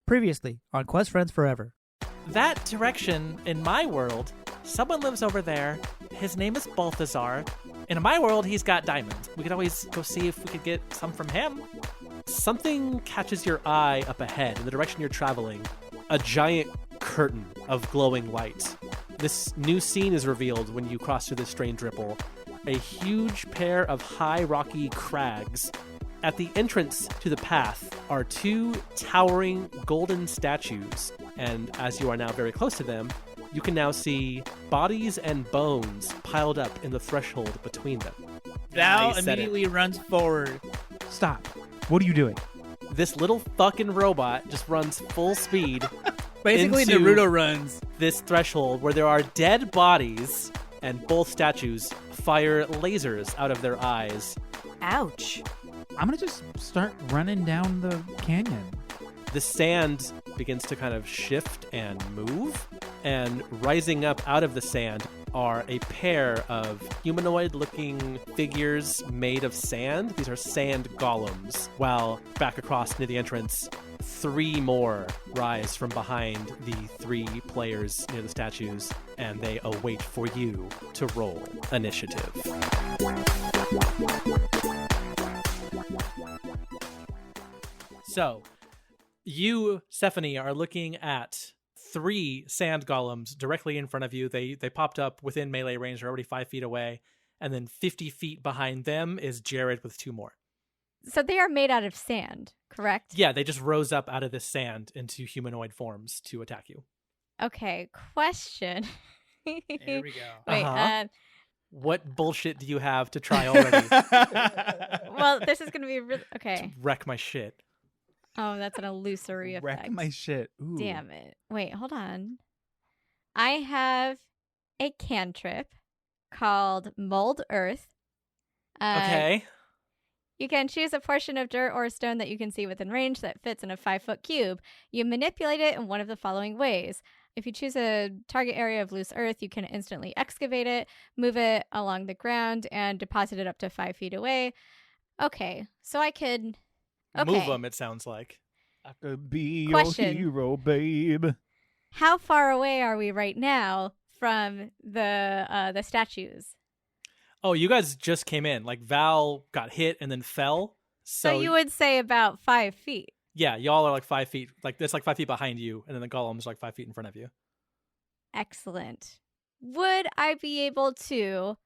Previously on Quest Friends Forever. That direction, in my world, someone lives over there. His name is Balthazar. In my world, he's got diamonds. We could always go see if we could get some from him. Something catches your eye up ahead in the direction you're traveling. A giant curtain of glowing light. This new scene is revealed when you cross through this strange ripple. A huge pair of high rocky crags. At the entrance to the path are two towering golden statues, and as you are now very close to them, you can now see bodies and bones piled up in the threshold between them. Val immediately runs forward. Stop. What are you doing? This little fucking robot just runs full speed Basically, into Naruto runs. This threshold where there are dead bodies, and both statues fire lasers out of their eyes. Ouch. I'm going to just start running down the canyon. The sand begins to kind of shift and move, and rising up out of the sand are a pair of humanoid-looking figures made of sand. These are sand golems, while back across near the entrance, three more rise from behind the three players near the statues, and they await for you to roll initiative. So, you, Stephanie, are looking at three sand golems directly in front of you. They popped up within melee range. They're already 5 feet away. And then 50 feet behind them is Jared with two more. So they are made out of sand, correct? Yeah, they just rose up out of the sand into humanoid forms to attack you. Okay, question. Here we go. Wait, What bullshit do you have to try already? well, this is going to be really... Okay. Wreck my shit. Oh, that's an illusory effect. Wreck my shit. Ooh. Damn it. Wait, hold on. I have a cantrip called Mold Earth. Okay. You can choose a portion of dirt or stone that you can see within range that fits in a 5-foot cube. You manipulate it in one of the following ways. If you choose a target area of loose earth, you can instantly excavate it, move it along the ground, and deposit it up to 5 feet away. Okay, so I could... Okay. Move them, it sounds like. I could be Question. your hero, babe. How far away are we right now from the statues? Oh, you guys just came in. Like, Val got hit and then fell. So you would say about 5 feet. Yeah, y'all are like 5 feet. Like, it's like 5 feet behind you, and then the golem's like 5 feet in front of you. Excellent. Would I be able to...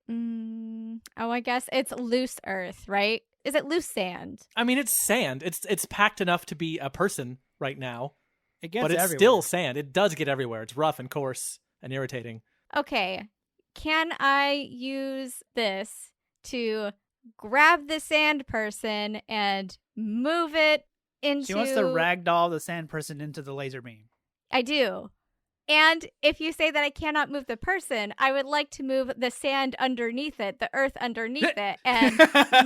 I guess it's loose earth, right? Is it loose sand? I mean, it's sand. It's packed enough to be a person right now. It gets but it's everywhere. still sand. It does get everywhere. It's rough and coarse and irritating. Okay. Can I use this to grab the sand person and move it into... She wants to ragdoll the sand person into the laser beam. I do. And if you say that I cannot move the person, I would like to move the sand underneath it, the earth underneath it, and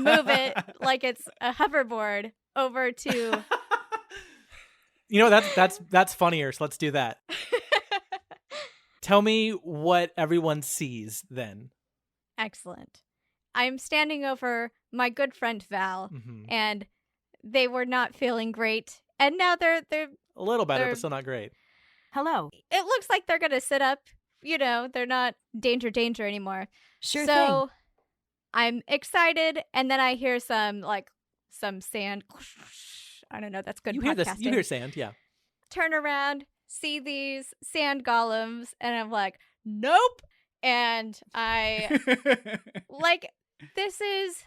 move it like it's a hoverboard over to... You know, that's funnier, so let's do that. Tell me what everyone sees then. Excellent. I'm standing over my good friend Val, and they were not feeling great. And now they're a little better, but still not great. Hello. It looks like they're going to sit up. You know, they're not danger anymore. Sure thing. So I'm excited, and then I hear some sand. I don't know. That's good podcasting. You hear sand, yeah. Turn around, see these sand golems, and I'm like, nope. And I this is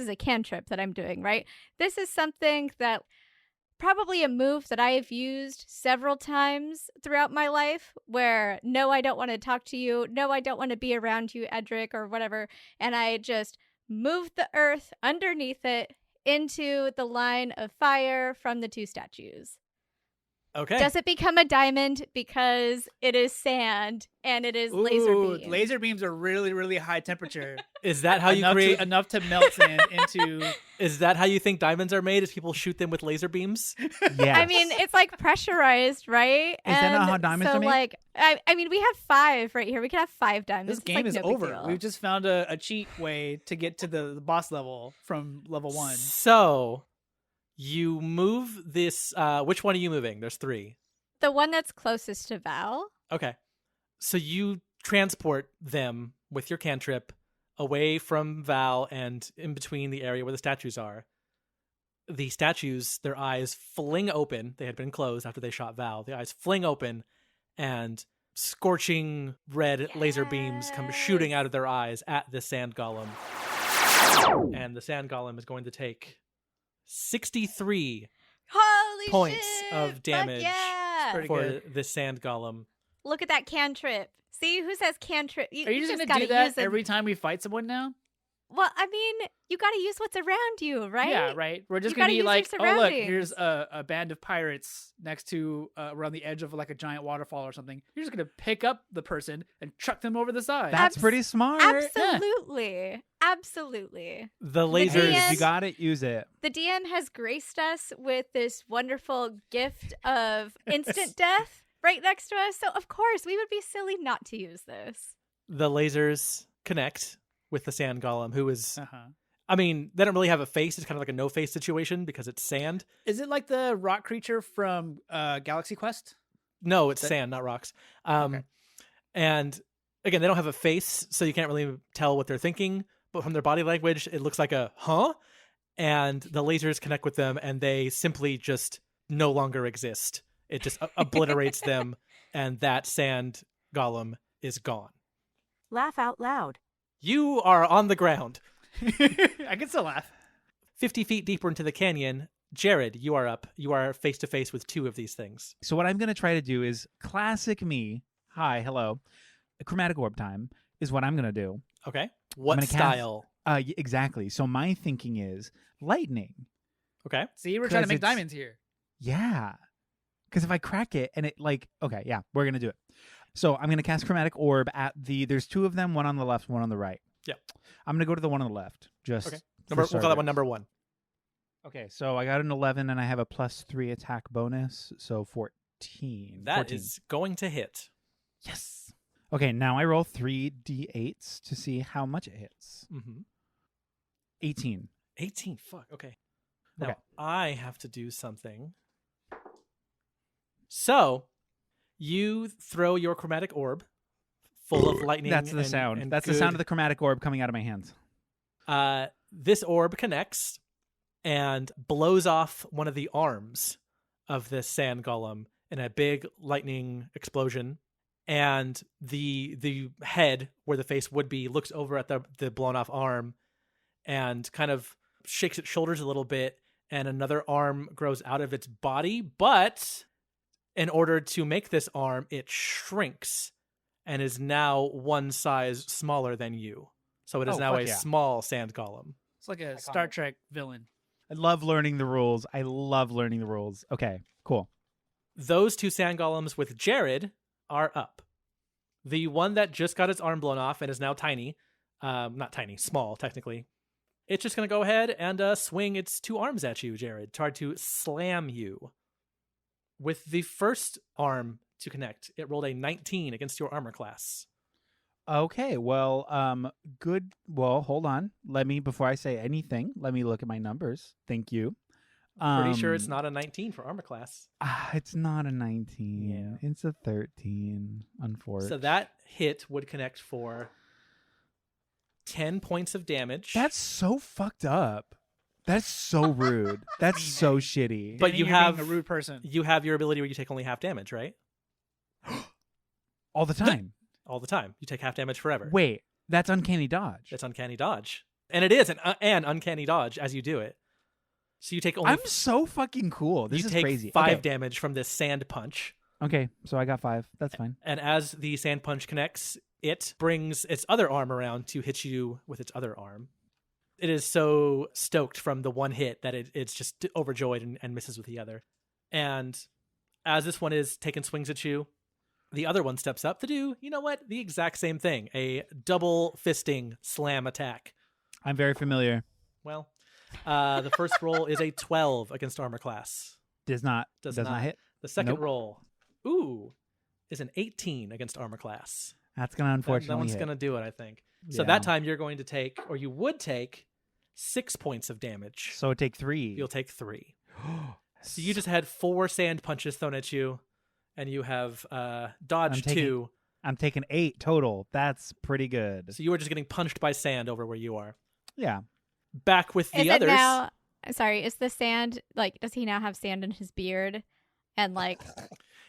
a cantrip that I'm doing, right? This is something that probably a move that I have used several times throughout my life where, no, I don't want to talk to you. No, I don't want to be around you, Edric, or whatever. And I just moved the earth underneath it into the line of fire from the two statues. Okay. Does it become a diamond because it is sand and it is laser beams? Laser beams are really, really high temperature. Is that how you create enough to melt sand into? Is that how you think diamonds are made? Is people shoot them with laser beams? Yeah. I mean, it's like pressurized, right? Is that not how diamonds are made? Like, I mean, we have 5 right here. We could have 5 diamonds. This game is over. We've just found a cheat way to get to the boss level from level 1. So You move this. Which one are you moving? There's 3. The one that's closest to Val. Okay. So you transport them with your cantrip away from Val and in between the area where the statues are. The statues, their eyes fling open. They had been closed after they shot Val. The eyes fling open and scorching red laser beams come shooting out of their eyes at the sand golem. And the sand golem is going to take 63 Holy points shit! of Fuck damage yeah! Pretty for good. the sand golem. Look at that cantrip. See, who says cantrip? Are you just gotta gonna do that use a- every time we fight someone now? Well, I mean, you gotta use what's around you, right? Yeah, right. We're just You gonna gotta be use your like, oh look, surroundings." here's a band of pirates next to around the edge of like a giant waterfall or something. You're just gonna pick up the person and chuck them over the side. That's pretty smart. Absolutely. Absolutely. The The lasers. DM You got it. Use it. The DM has graced us with this wonderful gift of instant death right next to us. So, of course, we would be silly not to use this. The lasers connect with the sand golem, who is. Uh-huh. I mean, they don't really have a face. It's kind of like a no face situation because it's sand. Is it like the rock creature from Galaxy Quest? No, it's sand, not rocks. Okay. And again, they don't have a face, so you can't really tell what they're thinking. But from their body language, it looks like a huh? And the lasers connect with them, and they simply just no longer exist. It just obliterates them, and that sand golem is gone. Laugh out loud. You are on the ground. I can still laugh. 50 feet deeper into the canyon. Jared, you are up. You are face to face with 2 of these things. So what I'm going to try to do is classic me. Hi, hello. Chromatic orb time is what I'm going to do. Okay. What gonna cast- style? Exactly. So my thinking is lightning. Okay. See, we're trying to 'Cause make it's- diamonds here. Yeah. Because if I crack it and it okay, yeah, we're going to do it. So I'm going to cast chromatic orb at there's 2 of them, one on the left, one on the right. Yeah. I'm going to go to the one on the left. Just Okay. for We'll call that one starters. number 1. Okay, so I got an 11 and I have a +3 attack bonus, so 14. That 14. is going to hit. Yes. Okay, now I roll 3d8s to see how much it hits. Mm-hmm. 18. 18. Fuck. Okay. Now Okay. I have to do something. So you throw your chromatic orb full of lightning. That's the and- sound. and That's the sound of good- the chromatic orb coming out of my hands. This orb connects and blows off one of the arms of this sand golem in a big lightning explosion. And the head where the face would be looks over at the blown off arm and kind of shakes its shoulders a little bit, and another arm grows out of its body. But in order to make this arm, it shrinks and is now one size smaller than you. So it is Oh, now fuck a yeah. small sand golem. It's like a Star Trek villain. I love learning the rules. Okay, cool. Those 2 sand golems with Jared are up. The one that just got its arm blown off and is now tiny, not tiny, small technically, it's just going to go ahead and swing its 2 arms at you, Jared. Try to slam you. With the first arm to connect, it rolled a 19 against your armor class. Okay, well, good. Well, hold on. Before I say anything, let me look at my numbers. Thank you. Pretty sure it's not a 19 for armor class. It's not a 19. Yeah. It's a 13, unfortunately. So that hit would connect for 10 points of damage. That's so fucked up. That's so rude. That's so shitty. But Danny, you you're have- being a rude person. You have your ability where you take only half damage, right? All the time. All the time. You take half damage forever. Wait, that's uncanny dodge. It's uncanny dodge. And it is an uncanny dodge as you do it. So you take only I'm so fucking cool. This you is take crazy. 5 Okay. damage from this sand punch. Okay, so I got 5. That's fine. And as the sand punch connects, it brings its other arm around to hit you with its other arm. It is so stoked from the one hit that it's just overjoyed and misses with the other. And as this one is taking swings at you, the other one steps up to do, you know what? The exact same thing. A double fisting slam attack. I'm very familiar. Well, the first roll is a 12 against armor class. Does not Does not not. hit. The second Nope. roll, is an 18 against armor class. That's gonna That unfortunately one's hit. going to do it, I think. So Yeah. that time you're going to take, or you would take, 6 points of damage. So take 3. You'll take 3. So you just had 4 sand punches thrown at you, and you have dodged 2. I'm taking 8 total. That's pretty good. So you were just getting punched by sand over where you are. Yeah. Back with the Is others. it now? Sorry, is the sand like? Does he now have sand in his beard? And like,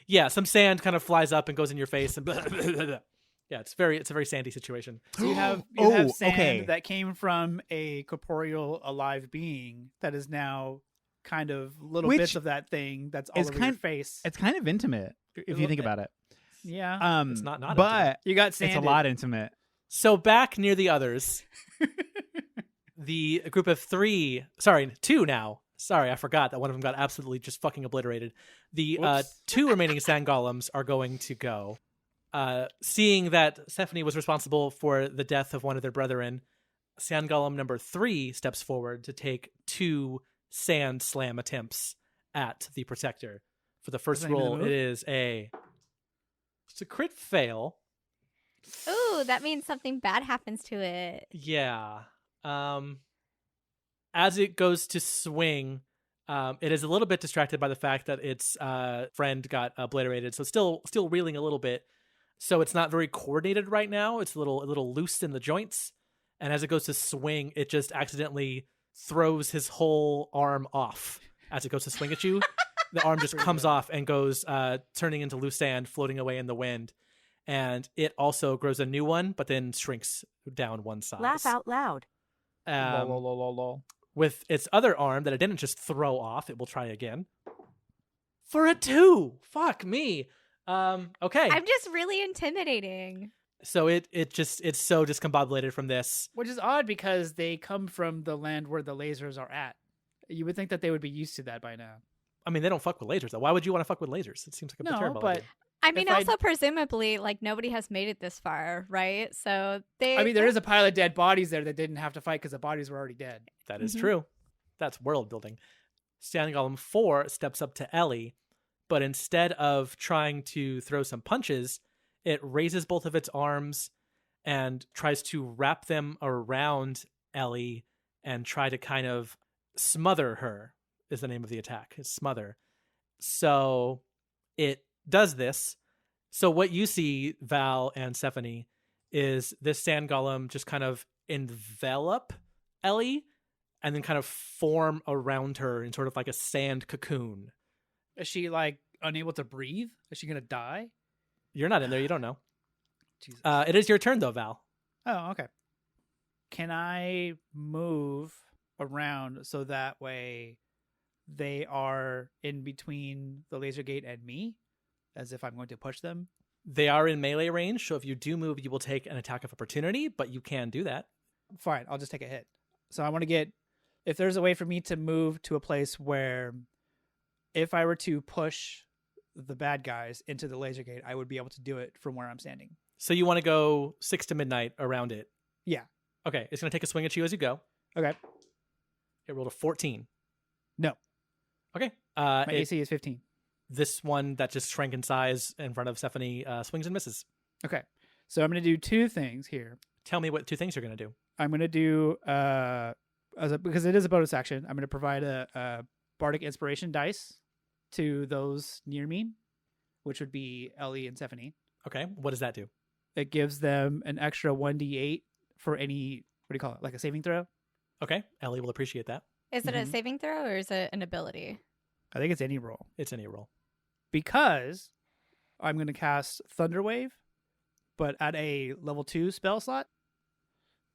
Yeah, some sand kind of flies up and goes in your face, and yeah, it's a very sandy situation. So you have sand that came from a corporeal alive being that is now kind of little bits of that thing that's all over your face. It's kind of intimate if you think about it. Yeah. It's not but intimate. You got sanded. It's a lot intimate. So back near the others, the group of 2 now. Sorry, I forgot that one of them got absolutely just fucking obliterated. The 2 remaining sand golems are going to go. Seeing that Stephanie was responsible for the death of one of their brethren, sand golem number 3 steps forward to take 2 sand slam attempts at the protector. For the first roll, it's a crit fail. ooh, that means something bad happens to it. Yeah. As it goes to swing, it is a little bit distracted by the fact that its friend got obliterated, so still reeling a little bit. So it's not very coordinated right now. It's a little loose in the joints, and as it goes to swing, it just accidentally throws his whole arm off as it goes to swing at you. The arm just comes off and goes turning into loose sand, floating away in the wind. And it also grows a new one, but then shrinks down one size. Laugh out loud. Lol. With its other arm that it didn't just throw off, it will try again. For a 2! Fuck me. Okay. I'm just really intimidating. So it's so discombobulated from this. Which is odd because they come from the land where the lasers are at. You would think that they would be used to that by now. I mean, they don't fuck with lasers, though. Why would you want to fuck with lasers? It seems like a terrible idea. I mean, If also presumably, like, nobody has made it this far, right? So there is a pile of dead bodies there that didn't have to fight because the bodies were already dead. That is true. That's world building. Standing Golem 4 steps up to Ellie, but instead of trying to throw some punches, it raises both of its arms and tries to wrap them around Ellie and try to kind of smother her, is the name of the attack. It's smother. So it does this. So what you see, Val and Stephanie, is this sand golem just kind of envelop Ellie and then kind of form around her in sort of like a sand cocoon. Is she like unable to breathe? Is she gonna die? You're not in there. You don't know. Jesus. It is your turn, though, Val. Oh, okay. Can I move around so that way they are in between the laser gate and me, as if I'm going to push them? They are in melee range, so if you do move, you will take an attack of opportunity, but you can do that. Fine, I'll just take a hit. So I want to get, if there's a way for me to move to a place where if I were to push the bad guys into the laser gate, I would be able to do it from where I'm standing. So you want to go 6 to midnight around it. Yeah. Okay, it's going to take a swing at you as you go. Okay. It rolled a 14. No. Okay. My AC is 15. This one that just shrank in size in front of Stephanie swings and misses. Okay. So I'm going to do 2 things here. Tell me what 2 things you're going to do. I'm going to do, because it is a bonus action, I'm going to provide a Bardic Inspiration dice to those near me, which would be Ellie and Stephanie. Okay, what does that do? It gives them an extra 1d8 for any, what do you call it, like a saving throw? Okay, Ellie will appreciate that. Is it a saving throw or is it an ability? I think it's any roll. It's any roll. Because I'm going to cast Thunder Wave, but at a level 2 spell slot.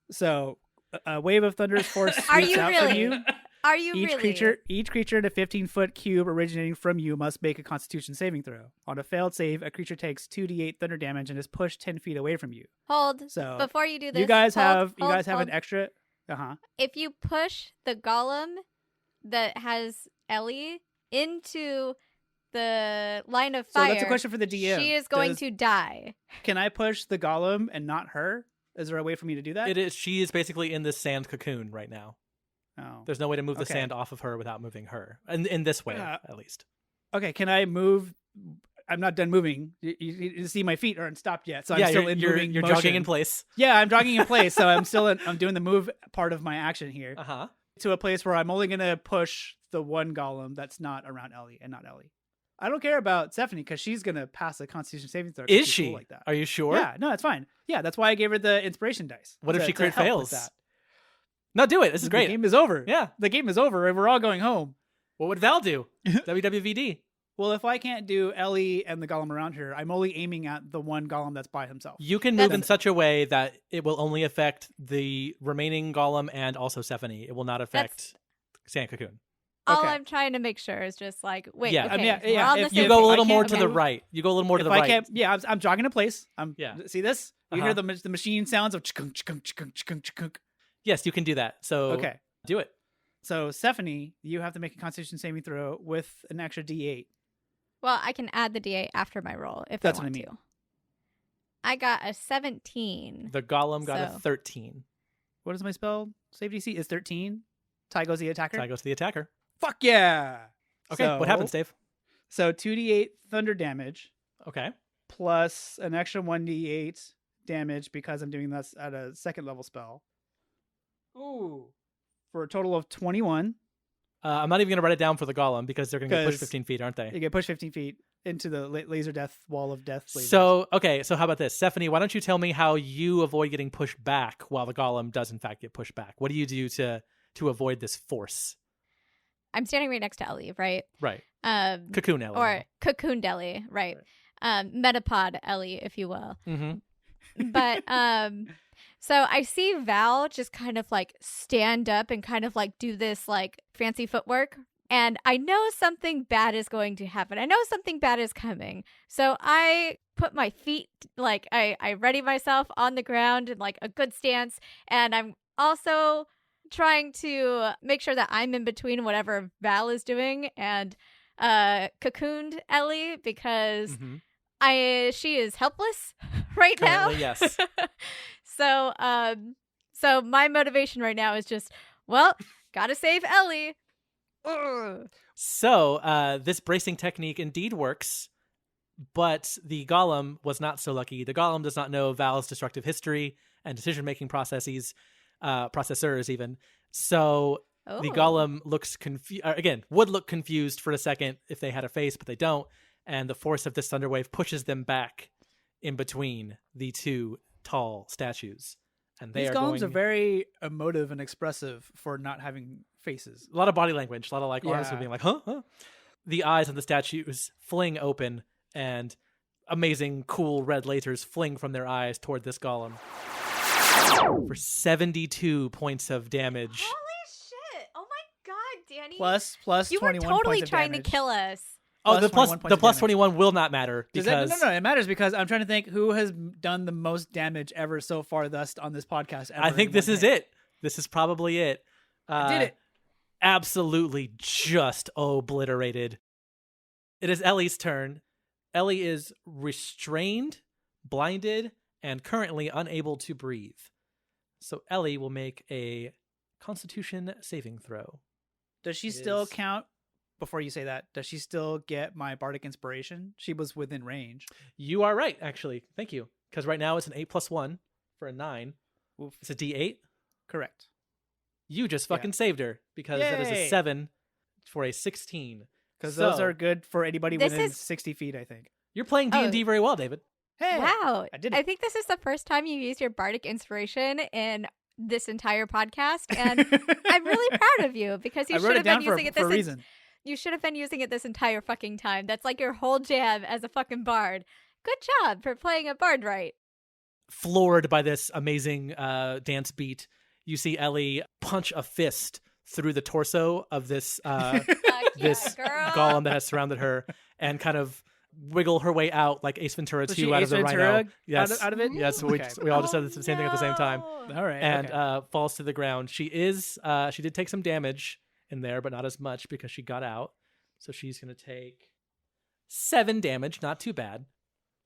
So a wave of thunder's force Are shoots you out really? from you. Are you really? Each creature in a 15-foot cube originating from you must make a Constitution saving throw. On a failed save, a creature takes 2d8 thunder damage and is pushed 10 feet away from you. Hold. So Before you do this, you guys have hold. an extra. If you push the golem that has Ellie into the line of fire, So that's a question for the DM. she is going to die. Can I push the golem and not her? Is there a way for me to do that? It is. She is basically in this sand cocoon right now. Oh. There's no way to move the Okay. sand off of her without moving her. In this way, at least. Okay, can I move? I'm not done moving. You see my feet aren't stopped yet, so I'm still in moving you're motion. jogging in place. Yeah, I'm jogging in place, so I'm still I'm doing the move part of my action here. Uh-huh. to a place where I'm only going to push the one golem that's not around Ellie and not Ellie. I don't care about Stephanie because she's going to pass a Constitution saving throw. 'cause Is she's she? cool like that? Are you sure? Yeah, no, that's fine. Yeah, that's why I gave her the inspiration dice. What if she crit help with fails? that. No, do it. This is great. The game is over. Yeah. The game is over and we're all going home. What would Val do? WWVD. Well, if I can't do Ellie and the golem around her, I'm only aiming at the one golem that's by himself. You can move in That's- such a way that it will only affect the remaining golem and also Stephanie. It will not affect Sand Cocoon. All Okay. I'm trying to make sure is just like, wait, Yeah. okay, I mean, we're on the if same You go a I little can't more to the move- right. You go a little more to If the I right. can't, yeah, I'm jogging in place. Yeah. See this? You Uh-huh. hear the machine sounds of chkunk, chkunk, chkunk, chkunk, chkunk. Yes, you can do that. So Okay. do it. So Stephanie, you have to make a Constitution saving throw with an extra D8. Well, I can add the D8 after my roll if That's I what I want mean. to. I got a 17. The golem got a So- 13. What is my spell? Save DC is 13. Ty goes the attacker. So I go to the attacker. Fuck yeah! Okay, what happens, Dave? So 2d8 thunder damage Okay. plus an extra 1d8 damage because I'm doing this at a second level spell. Ooh. For a total of 21. I'm not even going to write it down for the golem because they're going to get pushed 'Cause 15 feet, aren't they? You get pushed 15 feet into the laser death wall of death. lasers. So, okay, so how about this? Stephanie, why don't you tell me how you avoid getting pushed back while the golem does in fact get pushed back? What do you do to avoid this force? I'm standing right next to Ellie, right? Right. Cocoon Ellie. Or Cocoon Ellie, right. Metapod Ellie, if you will. Mm-hmm. But so I see Val just kind of like stand up and kind of like do this like fancy footwork. And I know something bad is going to happen. I know something bad is coming. So I put my feet, like I ready myself on the ground in like a good stance. And I'm also trying to make sure that I'm in between whatever Val is doing and cocooned Ellie because Mm-hmm. she is helpless right now. Currently, yes. So my motivation right now is just, well, gotta save Ellie. Ugh. So, this bracing technique indeed works, but the golem was not so lucky. The golem does not know Val's destructive history and decision-making processors even. So Oh. the golem looks would look confused for a second if they had a face, but they don't. And the force of this thunder wave pushes them back in between the two tall statues. And these golems are very emotive and expressive for not having faces. a lot of body language, a lot of like arms Yeah. being like, huh? The eyes of the statues fling open, and amazing, cool red lasers fling from their eyes toward this golem for 72 points of damage. Holy shit. Oh my god, Danny. Plus you were 21 totally points of trying damage. to kill us. Oh, the 21 points the of plus damage. 21 will not matter Does because that, no, it matters because I'm trying to think who has done the most damage ever so far thus on this podcast. Ever I think in this one is hit. it. This is probably it. I did it. Absolutely just obliterated. It is Ellie's turn. Ellie is restrained, blinded, and currently unable to breathe. So Ellie will make a Constitution saving throw. Does she It still is- count? Before you say that, does she still get my bardic inspiration? She was within range. You are right, actually. Thank you. Because right now it's an 8+1 for a 9. Oof. It's a D8. Correct. You just fucking saved her because that is a Yay. 7 for a 16. Because So- those are good for anybody This within is- 60 feet, I think. You're playing D&D very well, David. Hey, Wow. I did it. I think this is the first time you used your bardic inspiration in this entire podcast. And I'm really proud of you because you I should wrote have it down been for, using it for a this reason. You should have been using it this entire fucking time. That's like your whole jam as a fucking bard. Good job for playing a bard right. Floored by this amazing dance beat, you see Ellie punch a fist through the torso of this Fuck this yeah, girl. golem that has surrounded her and kind of wiggle her way out like Ace Ventura Was 2 she out Ace of the Ventura rhino. Yes. out of it? Yes, Okay. we all just said the same thing at the same time. No. All right. And okay. falls to the ground. She did take some damage in there, but not as much because she got out. So she's going to take 7 damage, not too bad.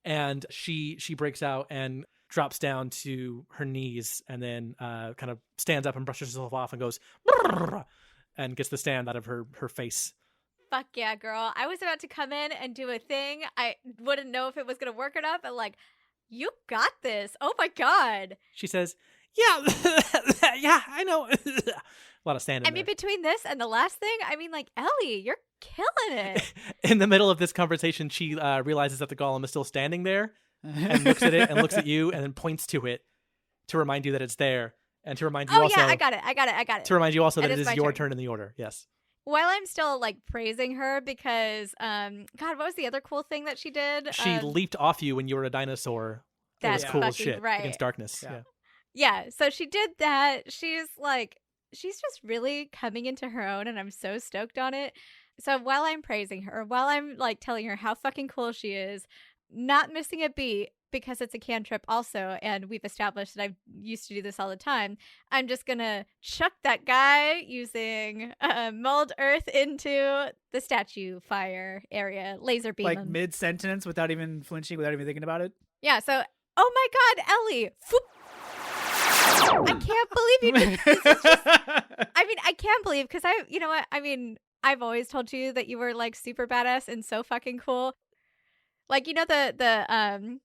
And she breaks out and drops down to her knees and then kind of stands up and brushes herself off and goes and gets the stand out of her face. Fuck yeah, girl. I was about to come in and do a thing. I wouldn't know if it was going to work or not, but like, you got this. Oh my God. She says, Yeah, yeah, I know. A lot of standing I mean, there. between this and the last thing, I mean, like, Ellie, you're killing it. In the middle of this conversation, she realizes that the golem is still standing there and looks at it and looks at you and then points to it to remind you that it's there and to remind you Oh, also yeah, I got it. to remind you also that And it it's is my your turn. turn in the order. Yes. While I'm still, like, praising her because, God, what was the other cool thing that she did? She leaped off you when you were a dinosaur. It was That's cool as fucking shit right. against darkness. Yeah. Yeah. Yeah, so she did that. She's just really coming into her own, and I'm so stoked on it. So while I'm praising her, while I'm like telling her how fucking cool she is, not missing a beat because it's a cantrip also, and we've established that I used to do this all the time, I'm just gonna chuck that guy using mold earth into the statue fire area, laser beam Like him. mid sentence without even flinching, without even thinking about it. Yeah, so, oh my god, Ellie! I can't believe you did this. Is just, I mean, I can't believe because you know what? I mean, I've always told you that you were like super badass and so fucking cool. Like, you know, the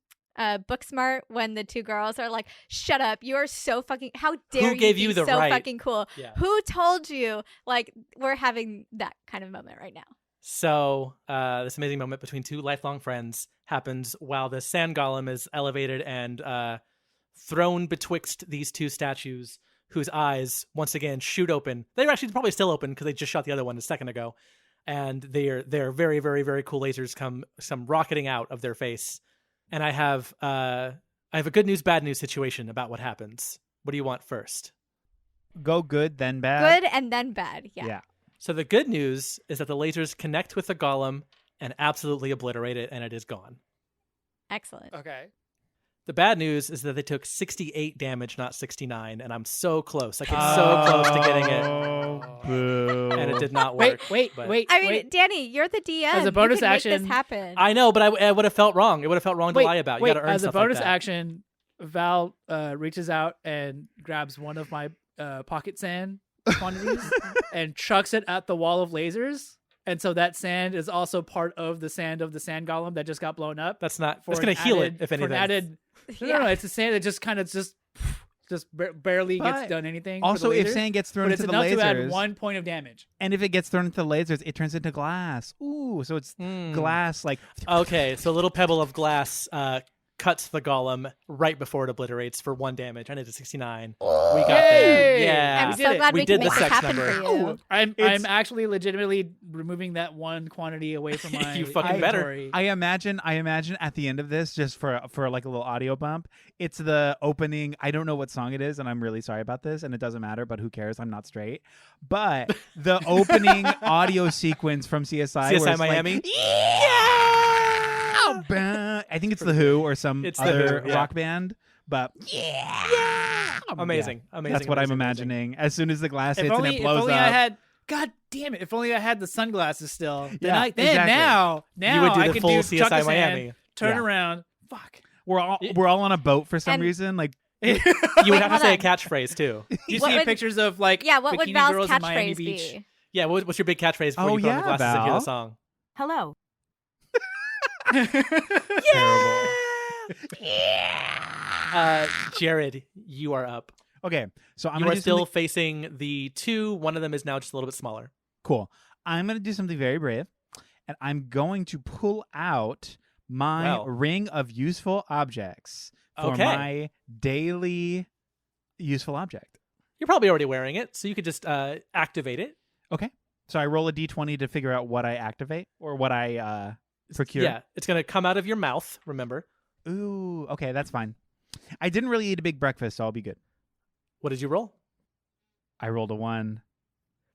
book smart when the two girls are like, "Shut up! You are so fucking. How dare you? gave be you the so right?" fucking cool? Yeah. Who told you? Like, we're having that kind of moment right now. So this amazing moment between two lifelong friends happens while the sand golem is elevated and thrown betwixt these two statues whose eyes once again shoot open. They're actually probably still open because they just shot the other one a second ago. And their very, very, very cool lasers come rocketing out of their face. And I have a good news, bad news situation about what happens. What do you want first? Go good, then bad. Good and then bad. Yeah. So the good news is that the lasers connect with the golem and absolutely obliterate it, and it is gone. Excellent. Okay. The bad news is that they took 68 damage, not 69, and I'm so close. I came so close to getting it, Boo. and it did not work. Wait. but- I mean, Danny, you're the DM. As a bonus you can action- make this happen. I know, but I would have felt wrong. It would have felt wrong to lie about. You got to earn as a stuff bonus like that. action, Val reaches out and grabs one of my pocket sand quantities and chucks it at the wall of lasers. And so that sand is also part of the sand golem that just got blown up. That's not. For It's going an to heal added- it, if for an anything. added, Yeah. no, it's a sand that just kind of just barely But gets done anything. for Also, the if lasers, sand gets thrown but it's into the enough to add lasers, 1 point of damage. and if it gets thrown into the lasers, it turns into glass. Ooh, so it's glass like. Okay, so a little pebble of glass cuts the golem right before it obliterates for 1 damage. I did a 69. We got there. Yay! Yeah. I'm we so did it. glad We we, did can the make this sex happen number. for you. I'm actually legitimately removing that 1 quantity away from my You fucking better. inventory. I imagine at the end of this, just for like a little audio bump, it's the opening. I don't know what song it is, and I'm really sorry about this, and it doesn't matter. But who cares? I'm not straight. But the opening audio sequence from CSI, where CSI it's Miami? Like, yeah, I think it's the Who or some It's The other Who, yeah. rock band. But Amazing. Amazing. That's what I'm amazing, amazing. imagining. As soon as the glass If hits only, and it if blows only up. I had, God damn it! If only I had the sunglasses still. Then Yeah, then exactly. now You would do I the could full do CSI chuck a sand, Miami. turn Yeah. around. Fuck. we're all on a boat for some And- reason. Like You would Wait, have to hold say a on. catchphrase too. You What see would- pictures of like Yeah, what would bikini Val's girls in Miami catchphrase Beach. be? Yeah, what's your big catchphrase before Oh, you put on the yeah, glasses and hear the Val. song? Hello. terrible. Jared, you are up. Okay, so I'm You gonna are do still something facing the 2. One of them is now just a little bit smaller. cool. I'm gonna do something very brave, and I'm going to pull out my Well. ring of useful objects for Okay. my daily useful object. You're probably already wearing it, so you could just activate it. Okay, so I roll a d20 to figure out what I activate or what I procure. Yeah, it's going to come out of your mouth, remember. Ooh, okay, that's fine. I didn't really eat a big breakfast, so I'll be good. What did you roll? I rolled a 1.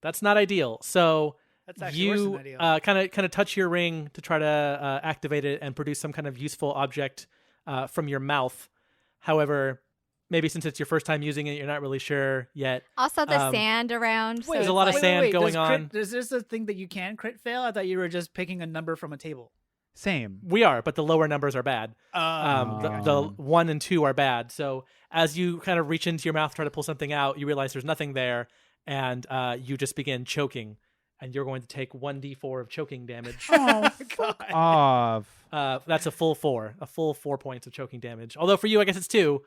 That's not ideal. So That's actually worse you than ideal. kind of touch your ring to try to activate it and produce some kind of useful object from your mouth. However, maybe since it's your first time using it, you're not really sure yet. Also, the Um, sand around. so there's a it's lot of like- sand going Does crit- on. Is this a thing that you can crit fail? I thought you were just picking a number from a table. Same. We are, but the lower numbers are bad. The 1 and 2 are bad. So as you kind of reach into your mouth, try to pull something out, you realize there's nothing there, and you just begin choking. And you're going to take 1d4 of choking damage. Oh, fuck off. That's a full 4 points of choking damage. Although for you, I guess it's 2.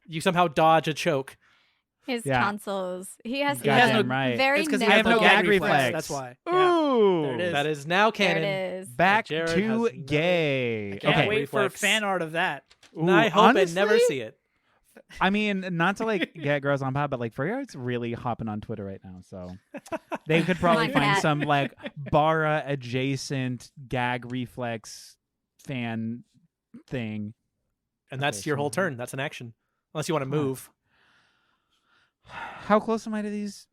You somehow dodge a choke. His Yeah. tonsils. He has Goddamn right. very It's because he I has have no no gag gag reflex. reflex. That's why. Ooh. There it is. That is now There canon. it is. Back Jared to has no- gay. Can't Okay. wait Reflex. for fan art of that. And I hope I never honestly, see it. I mean, not to like get girls on pod, but like Furry Art's really hopping on Twitter right now, so they could probably on, find Kat. some like Bara adjacent gag reflex fan thing. And that's Okay, your so- whole turn. That's an action. Unless you want to Huh. move. How close am I to these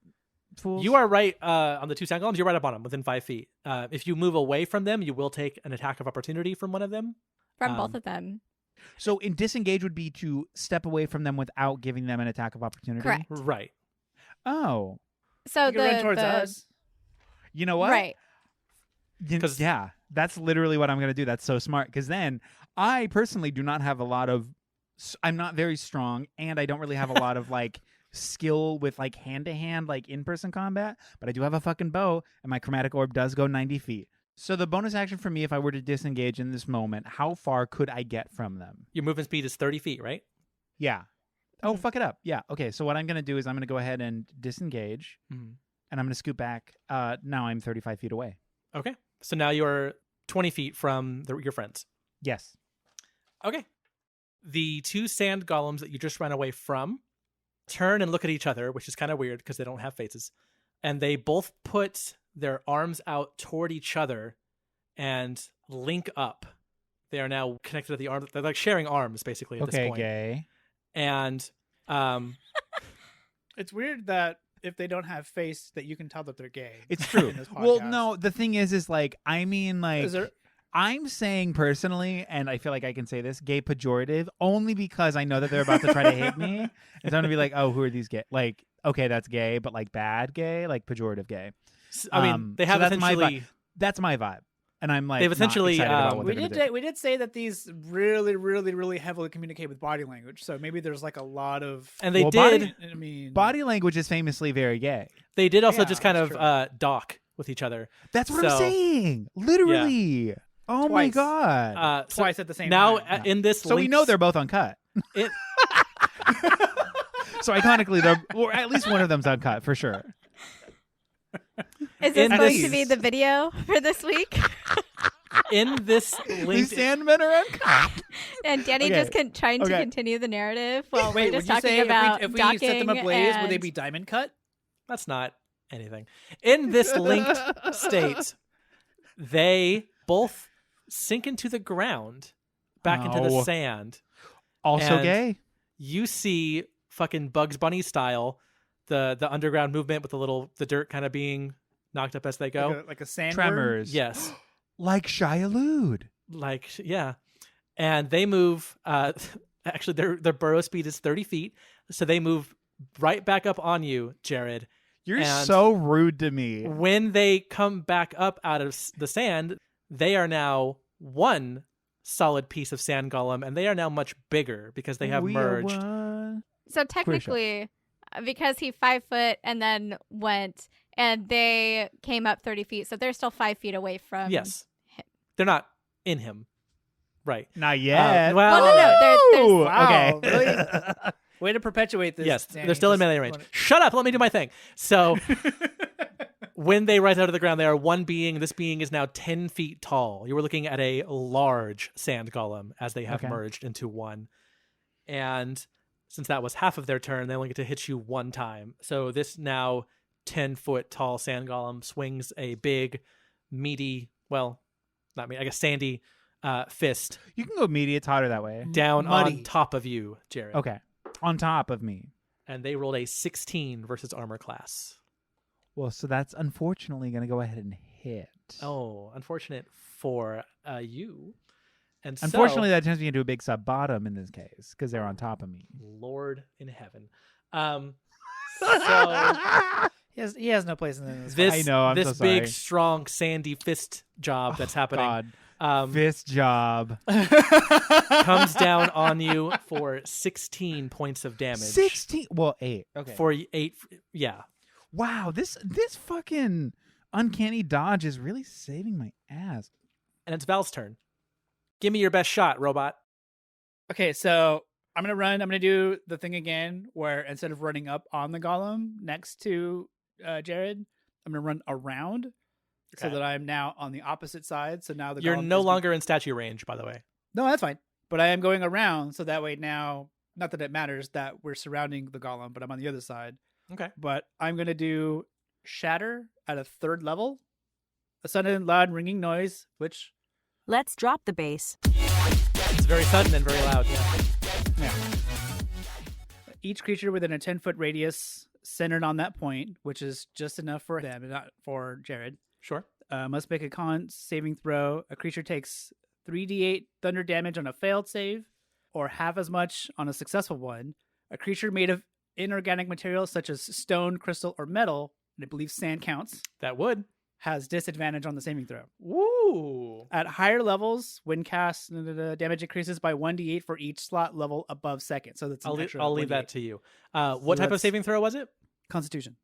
fools? You are right on the two sand golems. You're right up on them, within 5 feet. If you move away from them, you will take an attack of opportunity from one of them. From both of them. So in disengage would be to step away from them without giving them an attack of opportunity. Correct. Right. Oh, So You can run towards the us. you know what? right. 'Cause- Yeah, that's literally what I'm going to do. That's so smart. Because then I personally do not have a lot of. I'm not very strong, and I don't really have a lot of like skill with like hand to hand, like in person combat. But I do have a fucking bow, and my chromatic orb does go 90 feet. So the bonus action for me, if I were to disengage in this moment, how far could I get from them? Your movement speed is 30 feet, right? Yeah. Oh, fuck it up. Yeah. Okay. So what I'm going to do is I'm going to go ahead and disengage, Mhm. and I'm going to scoot back. Now I'm 35 feet away. Okay. So now you're 20 feet from your friends. Yes. Okay. The two sand golems that you just ran away from turn and look at each other, which is kind of weird because they don't have faces. And they both put their arms out toward each other and link up. They are now connected to the arm. They're like sharing arms, basically, at this Okay, point. gay. And It's weird that if they don't have face, that you can tell that they're gay. It's true. in this Well, podcast. no, the thing is like, I mean, like, Is there- I'm saying personally, and I feel like I can say this, gay pejorative, only because I know that they're about to try to hit me. And I'm going to be like, oh, who are these gay? Like, okay, that's gay, but like bad gay, like pejorative gay. I mean, they so have that's my essentially. vibe. That's my vibe. And I'm like, They've essentially, not excited about what we they're did gonna do. we did say that these really, really, really heavily communicate with body language. So maybe there's like a lot of. And they Well, did. I mean, Body language is famously very gay. They did also Yeah, just kind that's of dock with each other. That's what I'm So- saying. Literally. Oh my Twice. God. So twice at the same now time. in this, So we know they're both uncut. It- So iconically, they're, or at least one of them's uncut for sure. Is this In supposed to this- be the video for this week? in this These linked. Sandmen are uncut. And Danny Okay. just trying to Okay. continue the narrative while Wait, we're would just you talking say about if we docking set them ablaze, would they and- be diamond cut? That's not anything. In this linked state, they both sink into the ground, back into the Oh. sand. Also And- gay? You see, fucking Bugs Bunny style, the underground movement with the dirt kind of being knocked up as they go. Like a sandworm? Tremors. Yes, Like Shia Lude. like yeah, and they move. Actually, their burrow speed is 30 feet, so they move right back up on you, Jared. You're And- so rude to me. When they come back up out of the sand, they are now one solid piece of sand golem, and they are now much bigger because they have We are merged. one. So technically, because he 5 foot and then went, and they came up 30 feet, so they're still 5 feet away from. Yes, they're not in him, right? Not yet. well, Well, no, there's Ooh, Wow, okay. really? Way to perpetuate this. Yes, Danny. they're still in Just melee range. wanna- Shut up! Let me do my thing. So when they rise out of the ground, they are one being. This being is now 10 feet tall. You were looking at a large sand golem as they have Okay. merged into one. And since that was half of their turn, they only get to hit you one time. So this now 10-foot tall sand golem swings a big, meaty, well, not meaty, I guess sandy fist You can go meaty. It's hotter that way. down Muddy. on top of you, Jared. Okay. On top of me. And they rolled a 16 versus armor class. Well, so that's unfortunately going to go ahead and hit. Oh, unfortunate for you. And so, Unfortunately, that turns me into a big sub bottom in this case because they're on top of me. Lord in heaven. So He has no place in this. this I know, I'm this so big, sorry. strong, sandy fist job that's happening God. Fist job. comes down on you for 16 points of damage. 16. Well, 8. Okay. For 8, yeah. Wow, this fucking uncanny dodge is really saving my ass. And it's Val's turn. Give me your best shot, robot. Okay, so I'm gonna do the thing again where instead of running up on the golem next to Jared, I'm gonna run around so Okay. that I'm now on the opposite side. So now the You're golem no is longer in statue range, by the way. No, that's fine. But I am going around so that way now, not that it matters that we're surrounding the golem, but I'm on the other side. Okay. But I'm gonna do shatter at a 3rd level. A sudden loud ringing noise, which Let's drop the bass. It's very sudden and very loud. Yeah. each creature within a 10-foot radius centered on that point, which is just enough for them, not for Jared, Sure. must make a con saving throw. A creature takes 3d8 thunder damage on a failed save, or half as much on a successful one. A creature made of inorganic materials such as stone, crystal, or metal, and I believe sand counts, That would. has disadvantage on the saving throw. Woo. At higher levels, when cast, damage increases by 1d8 for each slot level above second. So that's an extra I'll leave 1d8. that to you. What type of that's- saving throw was it? Constitution.